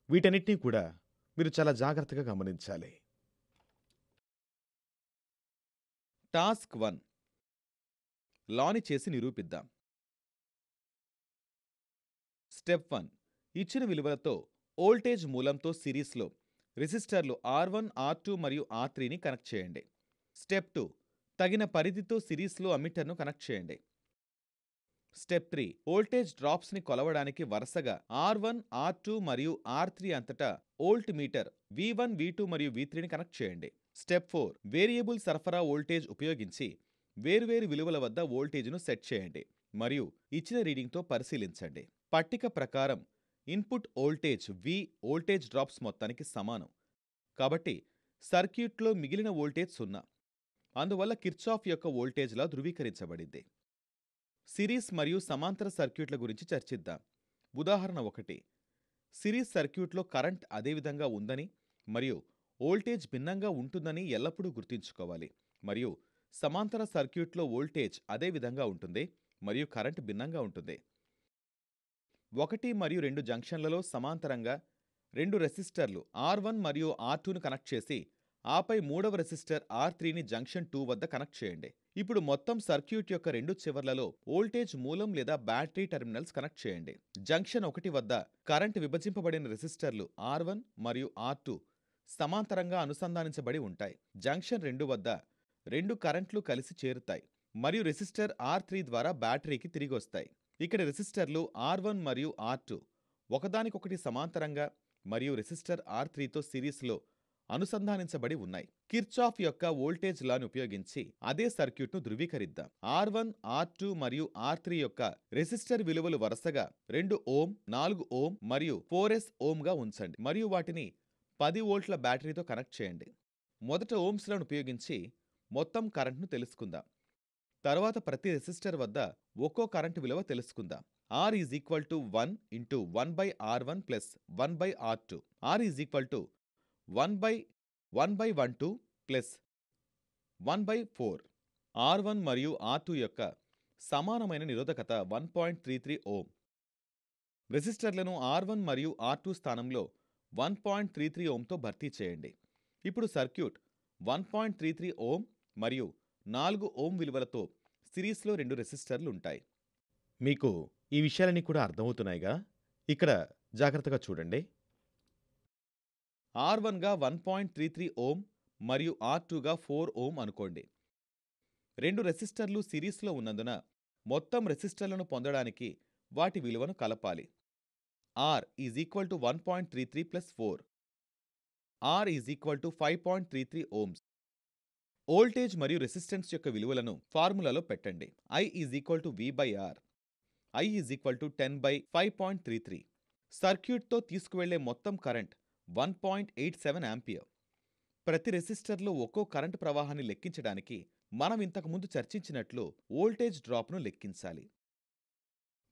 వీటన్నిటిని కూడా మీరు చాలా జాగ్రత్తగా గమనించాలి. టాస్క్ 1 లాని చేసి నిరూపిద్దాం. స్టెప్ 1 ఇచ్చిన విలువలతో వోల్టేజ్ మూలంతో సిరీస్లో రెసిస్టర్లు R1, R2 మరియు R3ని కనెక్ట్ చేయండి. స్టెప్ 2 తగిన పరిధితో సిరీస్లో అమ్మీటర్ను కనెక్ట్ చేయండి. స్టెప్ 3 వోల్టేజ్ డ్రాప్స్ని కొలవడానికి వరుసగా R1, R2 మరియు R3 అంతటా వోల్ట్ మీటర్ V1, V2 మరియు V3ని కనెక్ట్ చేయండి. స్టెప్ 4 వేరియబుల్ సరఫరా వోల్టేజ్ ఉపయోగించి వేర్వేరు విలువల వద్ద వోల్టేజ్ను సెట్ చేయండి మరియు ఇచ్చిన రీడింగ్తో పరిశీలించండి. పట్టిక ప్రకారం input voltage V voltage drops మొత్తానికి సమానం. కాబట్టి సర్క్యూట్లో మిగిలిన వోల్టేజ్ 0. అందువల్ల కిర్చాఫ్ యొక్క వోల్టేజ్ లా ధృవీకరించబడింది. సిరీస్ మరియు సమాంతర సర్క్యూట్ల గురించి చర్చిద్దాం. ఉదాహరణ 1 సిరీస్ సర్క్యూట్లో కరెంట్ అదే విధంగా ఉందని మరియు వోల్టేజ్ భిన్నంగా ఉంటుందని ఎల్లప్పుడూ గుర్తుంచుకోవాలి. మరియు సమాంతర సర్క్యూట్లో వోల్టేజ్ అదే విధంగా ఉంటుంది మరియు కరెంట్ భిన్నంగా ఉంటుంది. 1 మరియు 2 జంక్షన్లలో సమాంతరంగా 2 రెసిస్టర్లు R1 మరియు R2ను కనెక్ట్ చేసి ఆపై మూడవ రెసిస్టర్ R3ని జంక్షన్ 2 వద్ద కనెక్ట్ చేయండి. ఇప్పుడు మొత్తం సర్క్యూట్ యొక్క 2 చివర్లలో వోల్టేజ్ మూలం లేదా బ్యాటరీ టెర్మినల్స్ కనెక్ట్ చేయండి. జంక్షన్ 1 వద్ద కరెంట్ విభజింపబడిన రెసిస్టర్లు R1 మరియు R2 సమాంతరంగా అనుసంధానించబడి ఉంటాయి. జంక్షన్ 2 వద్ద 2 కరెంట్లు కలిసి చేరుతాయి మరియు రెసిస్టర్ R3 ద్వారా బ్యాటరీకి తిరిగొస్తాయి. ఇక్కడ రెసిస్టర్లు R1 మరియు R2 ఒకదానికొకటి సమాంతరంగా మరియు రెసిస్టర్ R3తో సిరీస్లో అనుసంధానించబడి ఉన్నాయి. కిర్చాఫ్ యొక్క వోల్టేజ్ లాని ఉపయోగించి అదే సర్క్యూట్ను ధృవీకరిద్దాం. R1, R2 మరియు R3 యొక్క రెసిస్టర్ విలువలు వరుసగా 2 ఓం, 4 ఓం మరియు 4s ఓంగా ఉంచండి మరియు వాటిని 10 వోల్ట్ల బ్యాటరీతో కనెక్ట్ చేయండి. మొదట ఓమ్స్లను ఉపయోగించి మొత్తం కరెంట్ను తెలుసుకుందాం. తర్వాత ప్రతి రెసిస్టర్ వద్ద ఒక్కో కరెంటు విలువ తెలుసుకుందాం. R is equal to 1 into 1/R1 plus 1/R2. R is equal to 1/1/12 plus 1/4. R1 మరియు R2 యొక్క సమానమైన నిరోధకత 1.33 ఓం. రెసిస్టర్లను R1 మరియు R2 స్థానంలో 1.33 ఓంతో భర్తీ చేయండి. ఇప్పుడు సర్క్యూట్ 1.33 ఓం మరియు 4 ఓం విలువలతో సిరీస్లో 2 రెసిస్టర్లు ఉంటాయి. మీకు ఈ విషయాలన్నీ కూడా అర్థమవుతున్నాయిగా? ఇక్కడ జాగ్రత్తగా చూడండి. R1గా 1.33 ఓం మరియు R2గా 4 ఓం అనుకోండి. 2 రెసిస్టర్లు సిరీస్లో ఉన్నందున మొత్తం రెసిస్టర్లను పొందడానికి వాటి విలువను కలపాలి. R is equal to 1.33 plus 4. R is equal to 5.33 ohms. Voltage మరియు రెసిస్టెన్స్ యొక్క విలువలను ఫార్ములాలో పెట్టండి. I is equal to V/R. I is equal to 10/5.33. సర్క్యూట్తో తీసుకువెళ్లే మొత్తం కరెంట్ 1.87 ఆంపియర్. ప్రతి రెసిస్టర్లో ఒక్కో కరెంటు ప్రవాహాన్ని లెక్కించడానికి మనం ఇంతకుముందు చర్చించినట్లు వోల్టేజ్ డ్రాప్ను లెక్కించాలి.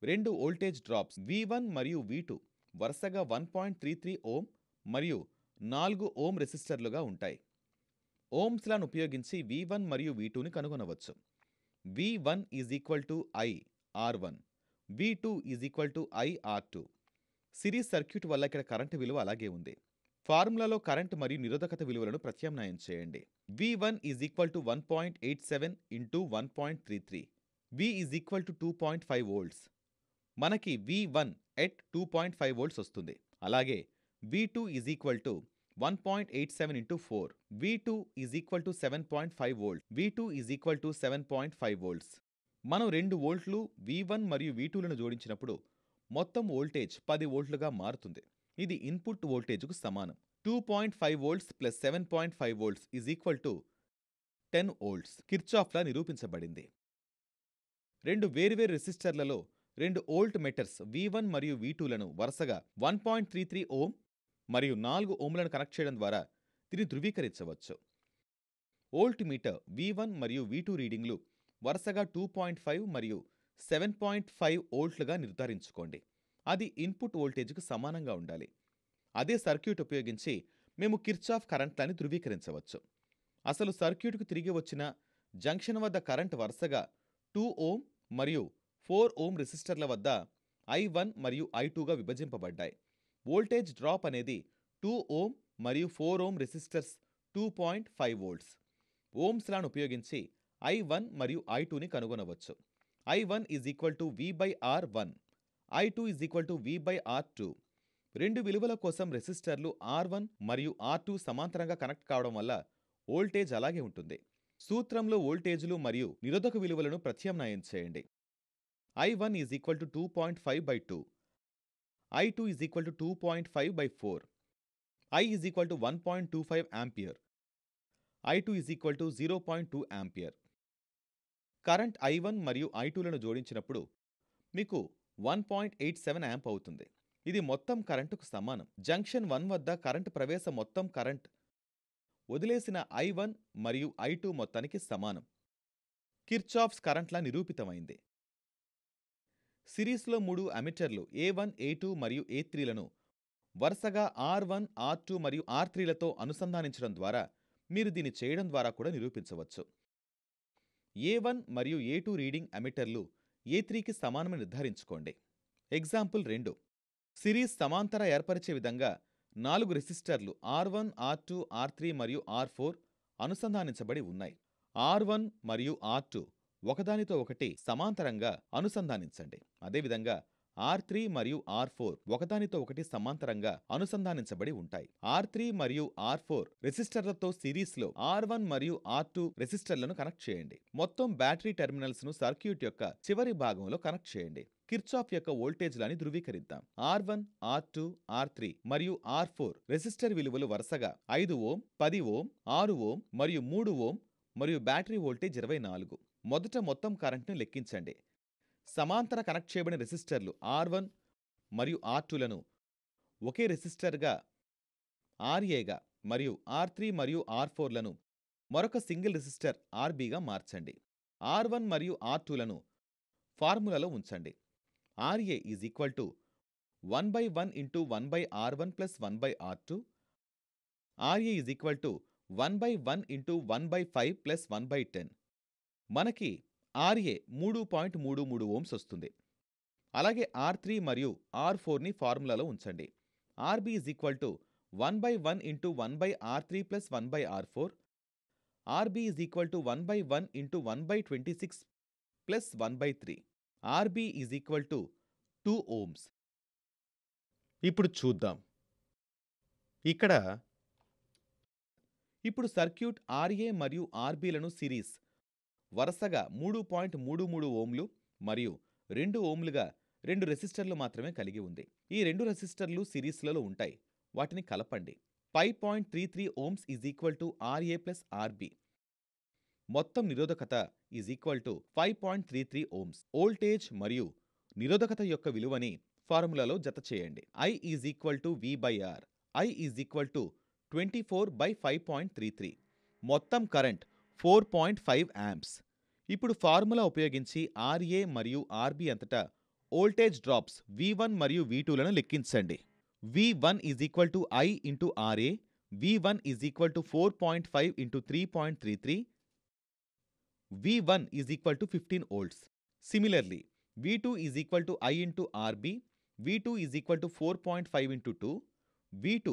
2 వోల్టేజ్ డ్రాప్స్ V1 మరియు V2 వరుసగా 1.33 ఓం మరియు 4 ఓం రెసిస్టర్లుగా ఉంటాయి. ఓమ్స్ లాను ఉపయోగించి V1 మరియు V2ని కనుగొనవచ్చు. V1 is equal to I R1, V2 is equal to I R2. Series circuit వల్ల ఇక్కడ కరెంటు విలువ అలాగే ఉంది. ఫార్ములాలో కరెంట్ మరియు నిరోధకత విలువలను ప్రత్యామ్నాయం చేయండి. V1 is equal to 1.87 into 1.33. V is equal to 2.5 volts. మనకి V1 ఎట్ 2.5 వోల్ట్స్ వస్తుంది. అలాగే V2 is equal to 1.87 into 4. V2 is equal to 7.5 volt. V2 is equal to 7.5 volts. మనం 2 వోల్ట్లు V1 మరియు V2లను జోడించినప్పుడు మొత్తం వోల్టేజ్ 10 వోల్ట్లుగా మారుతుంది. ఇది ఇన్పుట్ వోల్టేజ్కు సమానం. 2.5 volts plus 7.5 volts is equal to 10 volts. Kirchhoff law నిరూపించబడింది. 2 వేర్వేరు రెసిస్టర్లలో 2 వోల్ట్ మీటర్స్ V1 మరియు V2లను వరుసగా 1.33 ఓం మరియు 4 ఓంలను కనెక్ట్ చేయడం ద్వారా దీన్ని ధృవీకరించవచ్చు. వోల్ట్ మీటర్ V1 మరియు V2 రీడింగ్లు వరుసగా 2.5 మరియు 7.5 వోల్ట్లుగా నిర్ధారించుకోండి. అది ఇన్పుట్ వోల్టేజ్కు సమానంగా ఉండాలి. అదే సర్క్యూట్ ఉపయోగించి మేము కిర్చాఫ్ కరెంట్లని ధృవీకరించవచ్చు. అసలు సర్క్యూట్కు తిరిగి వచ్చిన జంక్షన్ వద్ద కరెంట్ వరుసగా 2 ఓం మరియు 4 ఓం రెసిస్టర్ల వద్ద I1 మరియు I2గా విభజింపబడ్డాయి వోల్టేజ్ డ్రాప్ అనేది 2 ఓం మరియు 4 ఓం రెసిస్టర్స్ 2.5 వోల్ట్స్. ఓమ్స్ లాను ఉపయోగించి I1 మరియు I2ని కనుగొనవచ్చు. I1 V/R1, I2 V/R2. రెండు విలువల కోసం రెసిస్టర్లు R1 మరియు R2 సమాంతరంగా కనెక్ట్ కావడం వల్ల వోల్టేజ్ అలాగే ఉంటుంది. సూత్రంలో వోల్టేజులు మరియు నిరోధక విలువలను ప్రత్యామ్నాయం చేయండి. I1 2.5/2, I2 2.5/4, I 1.25 ampere, I2 0.2 ampere. Current I1 మరియు I2లను జోడించినప్పుడు మీకు 1.87 యాంప్ అవుతుంది. ఇది మొత్తం కరెంటుకు సమానం. జంక్షన్ 1 వద్ద కరెంటు ప్రవేశ మొత్తం కరెంట్ వదిలేసిన I1 మరియు I2 మొత్తానికి సమానం. కిర్చాఫ్స్ కరెంట్ లా నిరూపితమైంది. సిరీస్లో 3 అమిటర్లు A1, A2 మరియు A3లను వరుసగా R1, R2 మరియు R3లతో అనుసంధానించడం ద్వారా మీరు దీన్ని చేయడం ద్వారా కూడా నిరూపించవచ్చు. A1 మరియు A2 రీడింగ్ అమిటర్లు A3కి సమానమని నిర్ధారించుకోండి. ఎగ్జాంపుల్ 2. సిరీస్ సమాంతర ఏర్పరిచే విధంగా 4 రెసిస్టర్లు R1, R2, R3 మరియు R4 అనుసంధానించబడి ఉన్నాయి. R1 మరియు R2 ఒకదానితో ఒకటి సమాంతరంగా అనుసంధానించండి. అదేవిధంగా R3 మరియు R4 ఒకదానితో ఒకటి సమాంతరంగా అనుసంధానించబడి ఉంటాయి. R3 మరియు R4 రెసిస్టర్లతో సిరీస్లో R1 మరియు R2 రెసిస్టర్లను కనెక్ట్ చేయండి. మొత్తం బ్యాటరీ టెర్మినల్స్ ను సర్క్యూట్ యొక్క చివరి భాగంలో కనెక్ట్ చేయండి. కిర్చాఫ్ యొక్క వోల్టేజ్లని ధృవీకరిద్దాం. R1, R2, R3 మరియు R4 రెసిస్టర్ విలువలు వరుసగా 5 ఓం, 10 ఓం, 6 ఓం మరియు 3 ఓం మరియు బ్యాటరీ వోల్టేజ్ 24. మొదట మొత్తం కరెంట్ను లెక్కించండి. సమాంతర కనెక్ట్ చేయబడిన రెసిస్టర్లు R1 మరియు R2లను ఒకే రెసిస్టర్గా RAగా మరియు R3 మరియు R4లను మరొక సింగిల్ రెసిస్టర్ RBగా మార్చండి. R1 మరియు R2లను ఫార్ములాలో ఉంచండి. RA 1/1 × 1/R1 + 1/R2, RA 1/1 × 1/5 + 1/10. మనకి RA 3.33 ఓమ్స్ వస్తుంది. అలాగే R3 మరియు R4ని ఫార్ములాలో ఉంచండి. RB 1/1 × 1/R3 + 1/R4, RB 1/1 × 1/26 + 1/3, RB 2 Ohm's. ఇప్పుడు చూద్దాం. ఇప్పుడు సర్క్యూట్ RA మరియు RBలను సిరీస్ వరుసగా 3.33 ఓంలు మరియు 2 ఓంలుగా 2 రెసిస్టర్లు మాత్రమే కలిగి ఉంది. ఈ 2 రెసిస్టర్లు సిరీస్లలో ఉంటాయి. వాటిని కలపండి. 5.33 ఓమ్స్ RA + RB. మొత్తం నిరోధకత 5.33 ఓమ్స్. వోల్టేజ్ మరియు నిరోధకత యొక్క విలువని ఫార్ములాలో జత చేయండి. I V/R. I 24/5.33. మొత్తం కరెంట్ 4.5 యాంప్స్. ఇప్పుడు ఫార్ములా ఉపయోగించి RA మరియు RB అంతటా వోల్టేజ్ డ్రాప్స్ V1 మరియు V2లను లెక్కించండి. V1 I × RA, V1 4.5 × 3.33, V1 15 volts. Similarly, V2 I × RB, V2 4.5 × 2, V2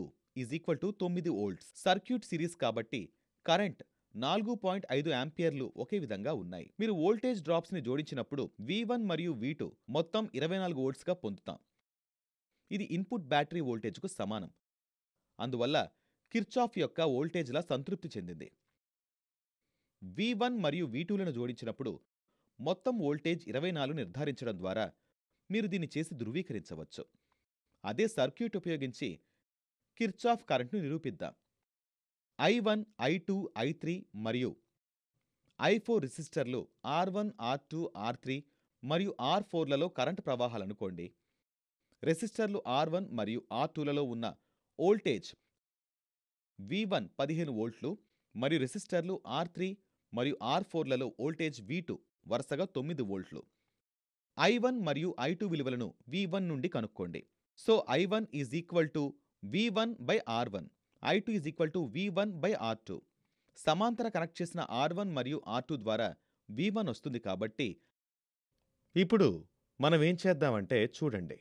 9 volts. Circuit series కాబట్టి కరెంట్ 4.5 ఆంపియర్లు ఒకే విధంగా ఉన్నాయి. మీరు వోల్టేజ్ డ్రాప్స్ ని జోడించినప్పుడు V1 మరియు V2 మొత్తం 24 వోల్ట్స్గా పొందుతాం. ఇది ఇన్పుట్ బ్యాటరీ వోల్టేజ్కు సమానం. అందువల్ల కిర్చాఫ్ యొక్క వోల్టేజ్లా సంతృప్తి చెందింది. V1 మరియు V2లను జోడించినప్పుడు మొత్తం వోల్టేజ్ 24 నిర్ధారించడం ద్వారా మీరు దీన్ని చేసి ధృవీకరించవచ్చు. అదే సర్క్యూట్ ఉపయోగించి కిర్చాఫ్ కరెంట్ను నిరూపిద్దాం. I1, I2, I3 మరియు I4 రెసిస్టర్లు R1, R2, R3 మరియు R4లలో కరెంటు ప్రవాహాలనుకోండి. రెసిస్టర్లు R1 మరియు R2లలో ఉన్న వోల్టేజ్ V1 15 వోల్ట్లు మరియు రెసిస్టర్లు R3 మరియు R4లలో వోల్టేజ్ V2 వరుసగా 9 వోల్ట్లు. I1 మరియు I2 విలువలను V1 నుండి కనుక్కోండి. So I1 V1/R1, I2 V1/R2. సమాంతర కనెక్ట్ చేసిన R1 మరియు R2 ద్వారా V1 వస్తుంది కాబట్టి ఇప్పుడు మనం ఏం చేద్దామంటే చూడండి.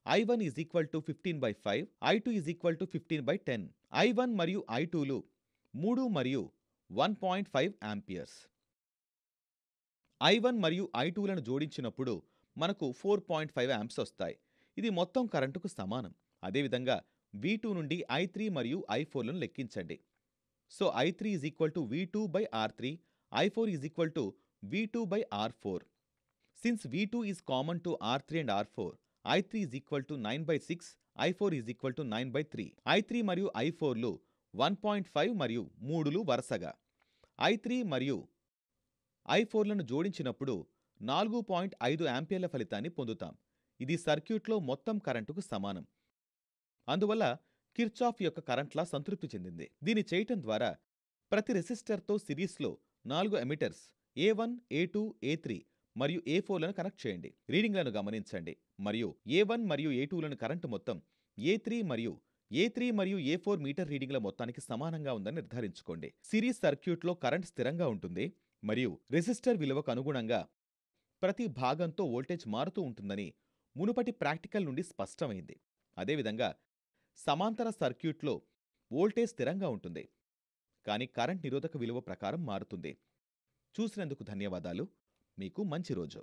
I1 is equal to 15/5, I2 is equal to 15/10. I1 మరియు I2లు 3 మరియు 1.5 యాంపియర్స్. I1 మరియు I2లను జోడించినప్పుడు మనకు 4.5 యాంప్స్ వస్తాయి. ఇది మొత్తం కరెంటుకు సమానం. అదేవిధంగా V2 నుండి I3 మరియు I4లను లెక్కించండి. So I3 is equal to V2/R3, I4 is equal to V2/R4. Since V2 is common to R3 and R4, I3 is equal to 9/6, I4 is equal to 9/3. I3 మరియు I4లు 1.5 మరియు 3లు వరుసగా. I3 మరియు I4లను జోడించినప్పుడు 4.5 యాంపియర్ల ఫలితాన్ని పొందుతాం. ఇది సర్క్యూట్లో మొత్తం కరెంటుకు సమానం. అందువల్ల కిర్చాఫ్ యొక్క కరెంట్ లా సంతృప్తి చెందింది. దీన్ని చేయటం ద్వారా ప్రతి రెసిస్టర్తో సిరీస్లో 4 ఎమిటర్స్ A1, A2, A3 మరియు A4లను కనెక్ట్ చేయండి. రీడింగ్లను గమనించండి మరియు A1 మరియు A2లను కరెంటు మొత్తం A3 మరియు A4 మీటర్ రీడింగ్ల మొత్తానికి సమానంగా ఉందని నిర్ధారించుకోండి. సిరీస్ సర్క్యూట్లో కరెంట్ స్థిరంగా ఉంటుంది మరియు రెసిస్టర్ విలువకు అనుగుణంగా ప్రతి భాగంతో వోల్టేజ్ మారుతూ ఉంటుందని మునుపటి ప్రాక్టికల్ నుండి స్పష్టమైంది. అదేవిధంగా సమాంతర సర్క్యూట్లో వోల్టేజ్ స్థిరంగా ఉంటుంది, కానీ కరెంట్ నిరోధక విలువ ప్రకారం మారుతుంది. చూసినందుకు ధన్యవాదాలు. మీకు మంచి రోజు.